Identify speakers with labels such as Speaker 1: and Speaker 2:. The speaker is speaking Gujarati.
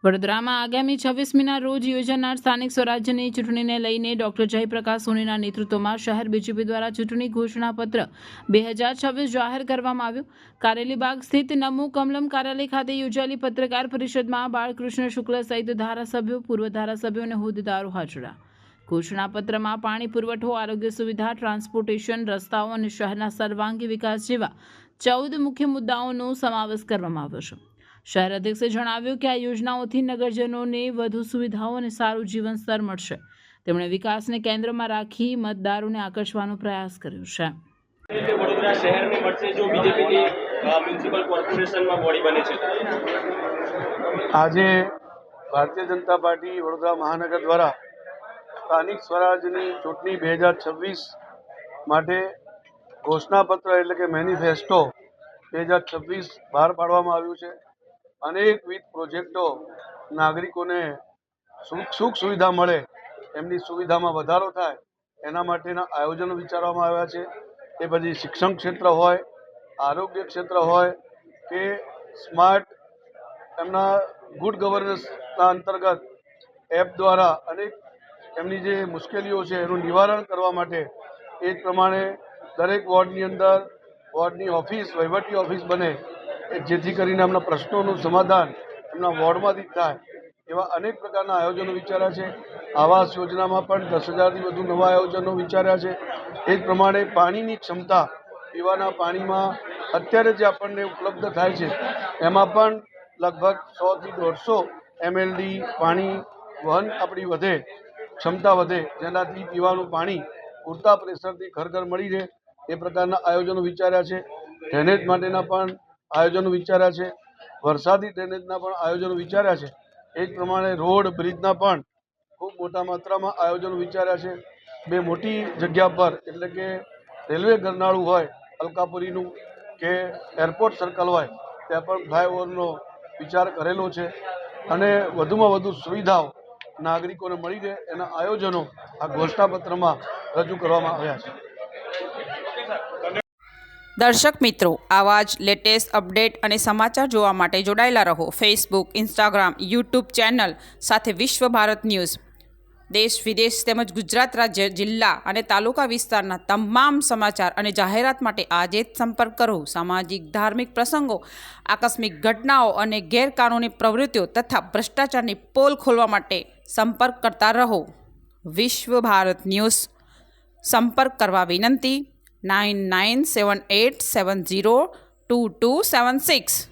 Speaker 1: વડોદરામાં આગામી 26મીના રોજ યોજાનાર સ્થાનિક સ્વરાજ્યની ચૂંટણીને લઈને ડોક્ટર જયપ્રકાશ સોનીના નેતૃત્વમાં શહેર બીજેપી દ્વારા ચૂંટણી ઘોષણાપત્ર 2026 જાહેર કરવામાં આવ્યું। કારેલીબાગ સ્થિત નમો કમલમ કાર્યાલય ખાતે યોજાયેલી પત્રકાર પરિષદમાં બાળકૃષ્ણ શુક્લ સહિત ધારાસભ્યો, પૂર્વ ધારાસભ્યો અને હોદ્દેદારો હાજર રહ્યા। ઘોષણાપત્રમાં પાણી પુરવઠો, આરોગ્ય સુવિધા, ટ્રાન્સપોર્ટેશન, રસ્તાઓ અને શહેરના સર્વાંગી વિકાસ જેવા 14 મુખ્ય મુદ્દાઓનો સમાવેશ કરવામાં આવ્યો છે। શહેર અધ્યક્ષે જણાવ્યું કે આ યોજનાઓથી નગરજનોને વધુ સુવિધાઓ અને સારું જીવન સ્તર મળશે। તેમણે વિકાસને કેન્દ્રમાં રાખી મતદારોને આકર્ષવાનો પ્રયાસ કર્યો છે।
Speaker 2: વડોદરા શહેરને મળશે જો બીજેપીની મ્યુનિસિપલ કોર્પોરેશનમાં બોડી બને છે।
Speaker 3: આજે ભારતીય જનતા પાર્ટી વડોદરા મહાનગર દ્વારા સ્થાનિક સ્વરાજની ચૂંટણી 2026 માટે ઘોષણાપત્ર એટલે કે મેનિફેસ્ટો 2026 બહાર પાડવામાં આવ્યું છે। અનેકવિધ પ્રોજેક્ટો નાગરિકોને સુખ સુવિધા મળે, એમની સુવિધામાં વધારો થાય એના માટેના આયોજનો વિચારવામાં આવ્યા છે। એ પછી શિક્ષણ ક્ષેત્ર હોય, આરોગ્ય ક્ષેત્ર હોય કે સ્માર્ટ એમના ગુડ ગવર્નન્સના અંતર્ગત એપ દ્વારા અનેક એમની જે મુશ્કેલીઓ છે એનું નિવારણ કરવા માટે એ જ પ્રમાણે દરેક વોર્ડની અંદર વોર્ડની ઓફિસ, વહીવટી ઓફિસ બને જેથી કરીને એમના પ્રશ્નોનું સમાધાન એમના વોર્ડમાંથી થાય એવા અનેક પ્રકારના આયોજનો વિચાર્યા છે। આવાસ યોજનામાં પણ 10,000થી વધુ નવા આયોજનો વિચાર્યા છે। એ જ પ્રમાણે પાણીની ક્ષમતા, પીવાના પાણીમાં અત્યારે જે આપણને ઉપલબ્ધ થાય છે એમાં પણ લગભગ 100થી 150 mld પાણી વહન આપણી વધે, ક્ષમતા વધે, જેનાથી પીવાનું પાણી પૂરતા પ્રેશરથી ઘર ઘર મળી રહે એ પ્રકારના આયોજનો વિચાર્યા છે। ડ્રેનેજ માટેના પણ આયોજનો વિચાર્યા છે, વરસાદી ડ્રેનેજના પણ આયોજનો વિચાર્યા છે। એ જ પ્રમાણે રોડ, બ્રિજના પણ ખૂબ મોટા માત્રામાં આયોજનો વિચાર્યા છે। બે મોટી જગ્યા પર એટલે કે રેલવે ગરનાળું હોય અલકાપુરીનું કે એરપોર્ટ સર્કલ હોય ત્યાં પણ ફ્લાયઓવરનો વિચાર કરેલો છે અને વધુમાં વધુ સુવિધાઓ નાગરિકોને મળી રહે એના આયોજનો આ ઘોષણાપત્રમાં રજૂ કરવામાં આવ્યા છે।
Speaker 4: દર્શક મિત્રો, આવા જ લેટેસ્ટ અપડેટ અને સમાચાર જોવા માટે જોડાયેલા રહો ફેસબુક, ઇન્સ્ટાગ્રામ, યુટ્યુબ ચેનલ સાથે વિશ્વ ભારત ન્યૂઝ। દેશ વિદેશ તેમજ ગુજરાત રાજ્ય, જિલ્લા અને તાલુકા વિસ્તારના તમામ સમાચાર અને જાહેરાત માટે આજે જ સંપર્ક કરો। સામાજિક, ધાર્મિક પ્રસંગો, આકસ્મિક ઘટનાઓ અને ગેરકાનૂની પ્રવૃત્તિઓ તથા ભ્રષ્ટાચારની પોલ ખોલવા માટે સંપર્ક કરતા રહો। વિશ્વ ભારત ન્યૂઝ સંપર્ક કરવા વિનંતી 9978702276।